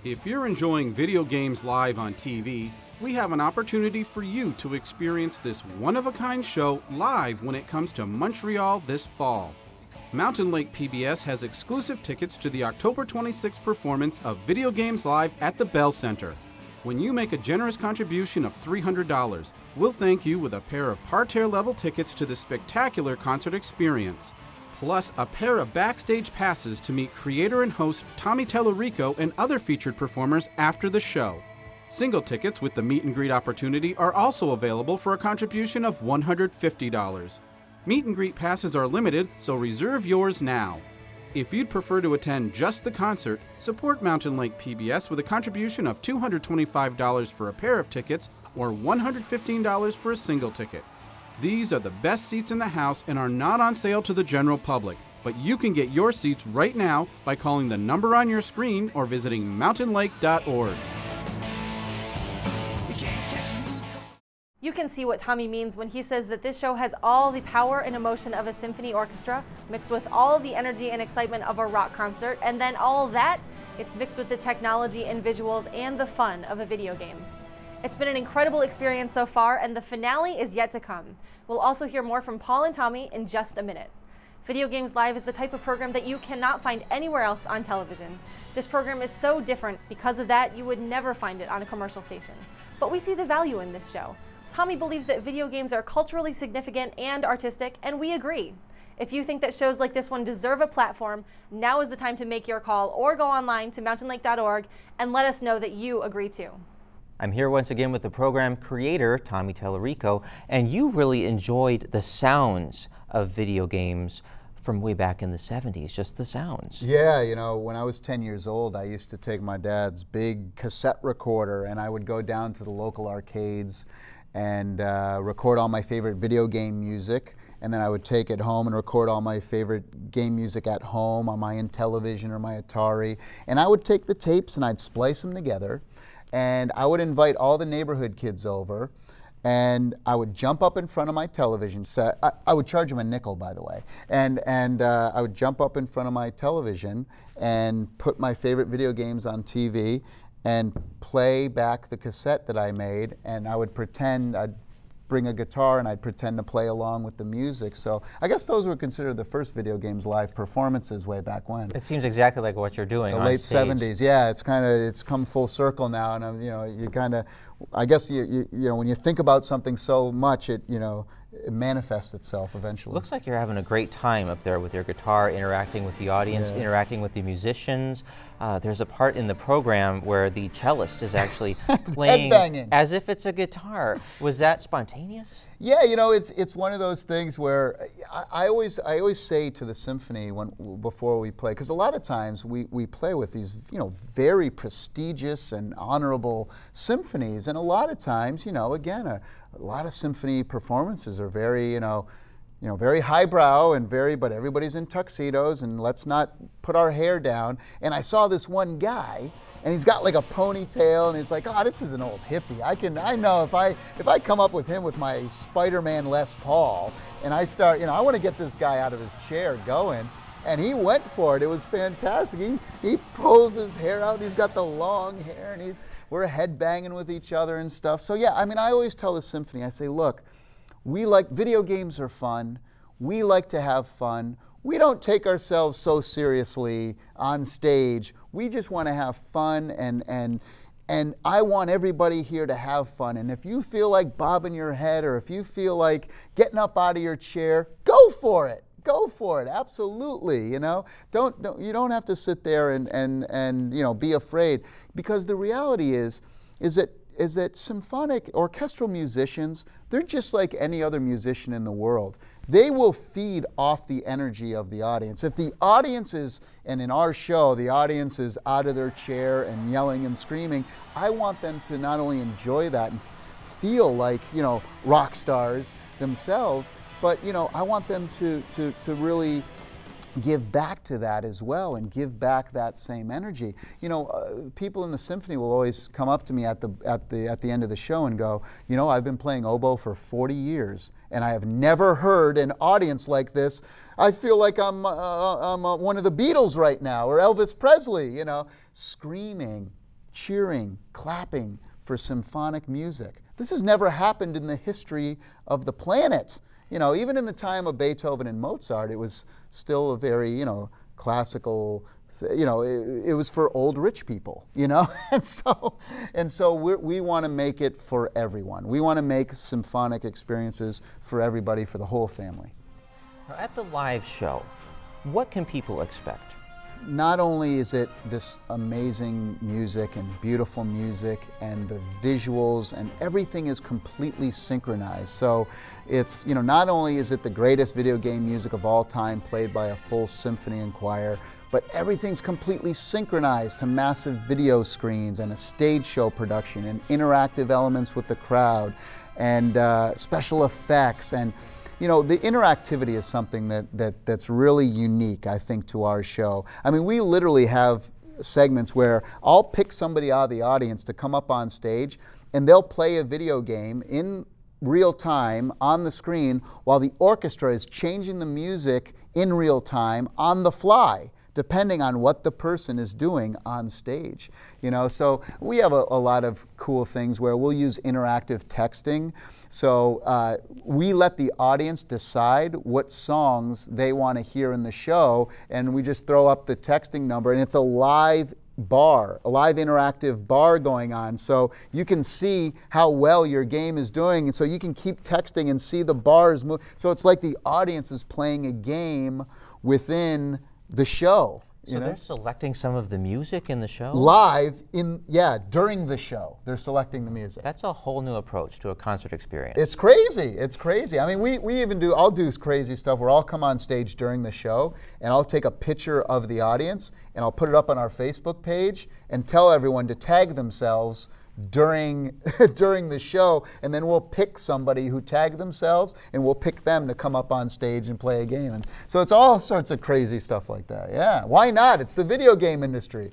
If you're enjoying video games live on TV, we have an opportunity for you to experience this one-of-a-kind show live when it comes to Montreal this fall. Mountain Lake PBS has exclusive tickets to the October 26th performance of Video Games Live at the Bell Center. When you make a generous contribution of $300, we'll thank you with a pair of parterre-level tickets to the spectacular concert experience, plus a pair of backstage passes to meet creator and host Tommy Tallarico and other featured performers after the show. Single tickets with the meet and greet opportunity are also available for a contribution of $150. Meet and greet passes are limited, so reserve yours now. If you'd prefer to attend just the concert, support Mountain Lake PBS with a contribution of $225 for a pair of tickets or $115 for a single ticket. These are the best seats in the house and are not on sale to the general public, but you can get your seats right now by calling the number on your screen or visiting mountainlake.org. You can see what Tommy means when he says that this show has all the power and emotion of a symphony orchestra mixed with all the energy and excitement of a rock concert, and then all that, it's mixed with the technology and visuals and the fun of a video game. It's been an incredible experience so far, and the finale is yet to come. We'll also hear more from Paul and Tommy in just a minute. Video Games Live is the type of program that you cannot find anywhere else on television. This program is so different. Because of that, you would never find it on a commercial station. But we see the value in this show. Tommy believes that video games are culturally significant and artistic, and we agree. If you think that shows like this one deserve a platform, now is the time to make your call or go online to mountainlake.org and let us know that you agree too. I'm here once again with the program creator, Tommy Tallarico, and you really enjoyed the sounds of video games from way back in the 70s, just the sounds. Yeah, you know, when I was 10 years old, I used to take my dad's big cassette recorder and I would go down to the local arcades and record all my favorite video game music, and then I would take it home and record all my favorite game music at home on my Intellivision or my Atari, and I would take the tapes and I'd splice them together, and I would invite all the neighborhood kids over, and I would jump up in front of my television set. I would charge them a nickel, by the way, and I would jump up in front of my television and put my favorite video games on TV and play back the cassette that I made, and I would pretend, I'd bring a guitar and I'd pretend to play along with the music. So I guess those were considered the first Video Games Live performances way back when. It seems exactly like what you're doing on late stage. 70s, yeah. It's come full circle now, and I'm, you know, you kind of, I guess you know, when you think about something so much, it manifests itself eventually. Looks like you're having a great time up there with your guitar, interacting with the audience, interacting with the musicians. There's a part in the program where the cellist is actually playing as if it's a guitar. Was that spontaneous? Yeah, you know, it's one of those things where I always say to the symphony before we play, because a lot of times we play with these, you know, very prestigious and honorable symphonies, and a lot of times, you know, again, a lot of symphony performances are very, very highbrow and but everybody's in tuxedos and let's not put our hair down. And I saw this one guy, and he's got like a ponytail, and he's like, oh, this is an old hippie. I know if I come up with him with my Spider-Man Les Paul, and I start, I want to get this guy out of his chair going. And he went for it. It was fantastic. He pulls his hair out, and he's got the long hair, and we're head banging with each other and stuff. So yeah, I mean, I always tell the symphony, I say, look, video games are fun. We like to have fun. We don't take ourselves so seriously on stage. We just want to have fun, and I want everybody here to have fun. And if you feel like bobbing your head, or if you feel like getting up out of your chair, go for it. Go for it, absolutely. You know, you don't have to sit there and be afraid, because the reality is that symphonic orchestral musicians, they're just like any other musician in the world. They will feed off the energy of the audience. If the audience is, and in our show, the audience is out of their chair and yelling and screaming, I want them to not only enjoy that and feel like, rock stars themselves, but I want them to really give back to that as well, and give back that same energy. People in the symphony will always come up to me at the end of the show and go, I've been playing oboe for 40 years, and I have never heard an audience like this. I feel like I'm one of the Beatles right now, or Elvis Presley, screaming cheering, clapping for symphonic music. This has never happened in the history of the planet. You know, even in the time of Beethoven and Mozart, it was still a very, you know, classical, you know, it was for old rich people, you know? and so we want to make it for everyone. We want to make symphonic experiences for everybody, for the whole family. Now, at the live show, what can people expect? Not only is it this amazing music and beautiful music and the visuals, and everything is completely synchronized. So it's, you know, not only is it the greatest video game music of all time played by a full symphony and choir, but everything's completely synchronized to massive video screens and a stage show production and interactive elements with the crowd and special effects. And you know, the interactivity is something that's really unique, I think, to our show. I mean, we literally have segments where I'll pick somebody out of the audience to come up on stage, and they'll play a video game in real time on the screen while the orchestra is changing the music in real time on the fly, depending on what the person is doing on stage. You know, so we have a lot of cool things where we'll use interactive texting. So we let the audience decide what songs they want to hear in the show, and we just throw up the texting number, and it's a live bar, a live interactive bar going on. So you can see how well your game is doing, and so you can keep texting and see the bars move. So it's like the audience is playing a game within the show. So they're selecting some of the music in the show? Live, during the show, they're selecting the music. That's a whole new approach to a concert experience. It's crazy, it's crazy. I mean, we even do, I'll do crazy stuff where I'll come on stage during the show and I'll take a picture of the audience and I'll put it up on our Facebook page and tell everyone to tag themselves during the show, and then we'll pick somebody who tagged themselves and we'll pick them to come up on stage and play a game. And so it's all sorts of crazy stuff like that. Yeah, why not? It's the video game industry.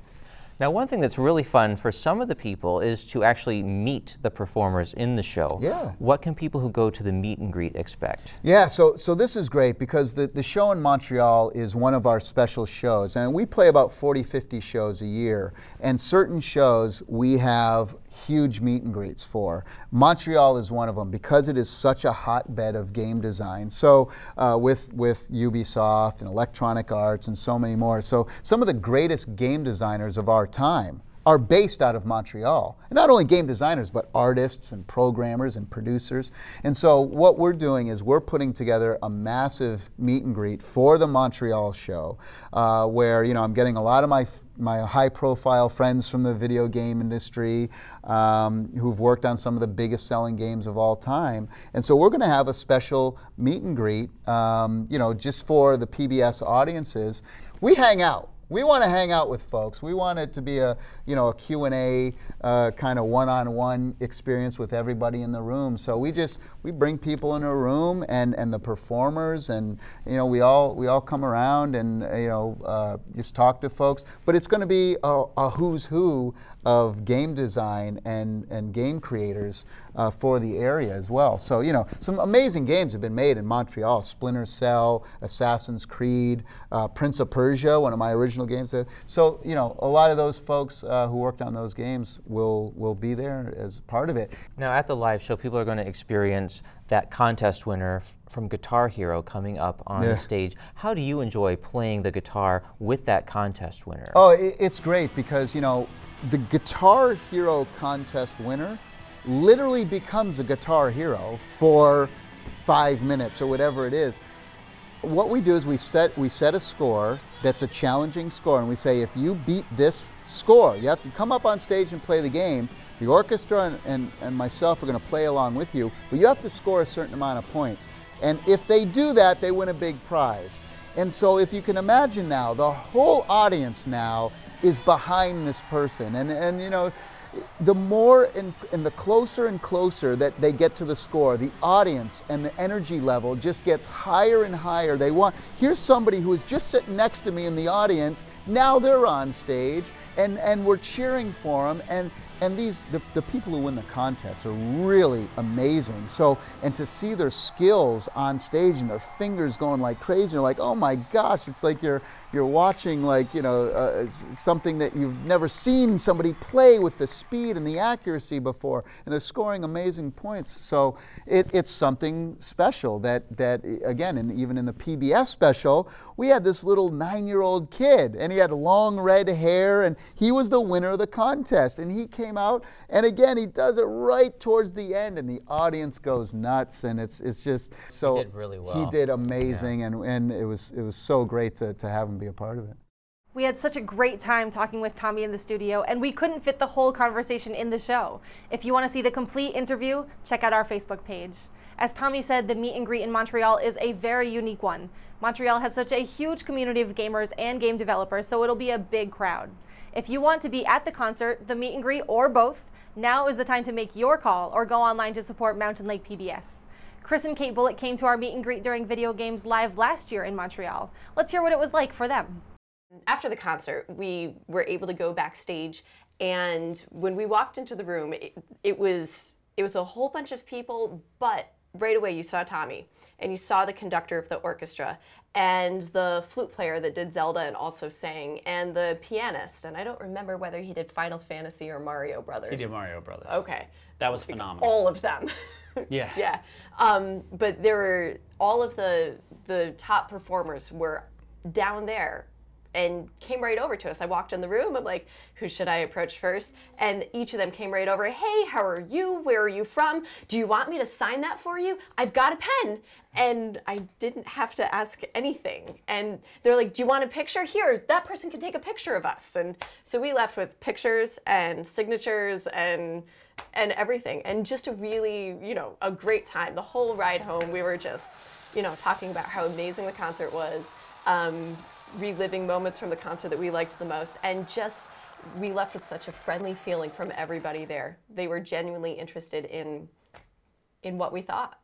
Now, one thing that's really fun for some of the people is to actually meet the performers in the show. Yeah. What can people who go to the meet and greet expect? Yeah, so this is great because the show in Montreal is one of our special shows, and we play about 40, 50 shows a year, and certain shows we have huge meet and greets for. Montreal is one of them because it is such a hotbed of game design. So with Ubisoft and Electronic Arts and so many more. So some of the greatest game designers of our time are based out of Montreal. And not only game designers, but artists and programmers and producers. And so what we're doing is we're putting together a massive meet and greet for the Montreal show, where, you know, I'm getting a lot of my high-profile friends from the video game industry who've worked on some of the biggest selling games of all time. And so we're going to have a special meet and greet, you know, just for the PBS audiences. We hang out. We want to hang out with folks. We want it to be a, you know, a Q&A kind of one-on-one experience with everybody in the room. So we bring people in a room and the performers, and, you know, we all come around and, you know, just talk to folks. But it's going to be a who's who of game design and game creators for the area as well. So, you know, some amazing games have been made in Montreal. Splinter Cell, Assassin's Creed, Prince of Persia, one of my original games. So, you know, a lot of those folks who worked on those games will be there as part of it. Now, at the live show, people are going to experience that contest winner from Guitar Hero coming up on the stage. How do you enjoy playing the guitar with that contest winner? Oh, it's great because, you know, the Guitar Hero contest winner literally becomes a guitar hero for 5 minutes or whatever it is. What we do is we set a score that's a challenging score, and we say, if you beat this score, you have to come up on stage and play the game. The orchestra and myself are going to play along with you, but you have to score a certain amount of points. And if they do that, they win a big prize. And so if you can imagine now, the whole audience now is behind this person. And you know, the more and the closer and closer that they get to the score, the audience and the energy level just gets higher and higher. Here's somebody who is just sitting next to me in the audience, now they're on stage, and we're cheering for them. And the people who win the contest are really amazing. So, and to see their skills on stage and their fingers going like crazy, you're like, oh my gosh, it's like you're you're watching, like, you know, something that you've never seen somebody play with the speed and the accuracy before, and they're scoring amazing points. So it's something special that again, even in the PBS special, we had this little 9-year-old kid, and he had long red hair, and he was the winner of the contest, and he came out, and again, he does it right towards the end, and the audience goes nuts, and it's just so. He did really well. He did amazing, and it was so great to have him be a part of it. We had such a great time talking with Tommy in the studio, and we couldn't fit the whole conversation in the show. If you want to see the complete interview, check out our Facebook page. As Tommy said, the meet and greet in Montreal is a very unique one. Montreal has such a huge community of gamers and game developers, so it'll be a big crowd. If you want to be at the concert, the meet and greet, or both, now is the time to make your call or go online to support Mountain Lake PBS. Chris and Kate Bullock came to our meet and greet during Video Games Live last year in Montreal. Let's hear what it was like for them. After the concert, we were able to go backstage, and when we walked into the room, it was a whole bunch of people, but right away you saw Tommy, and you saw the conductor of the orchestra, and the flute player that did Zelda and also sang, and the pianist, and I don't remember whether he did Final Fantasy or Mario Brothers. He did Mario Brothers. Okay. That was phenomenal. All of them. Yeah. Yeah. But there were, all of the top performers were down there and came right over to us. I walked in the room, I'm like, who should I approach first? And each of them came right over, hey, how are you? Where are you from? Do you want me to sign that for you? I've got a pen. And I didn't have to ask anything. And they're like, do you want a picture? Here, that person can take a picture of us. And so we left with pictures and signatures and everything. And just a really, you know, a great time. The whole ride home, we were just, you know, talking about how amazing the concert was, reliving moments from the concert that we liked the most, and just we left with such a friendly feeling from everybody there. They were genuinely interested in what we thought.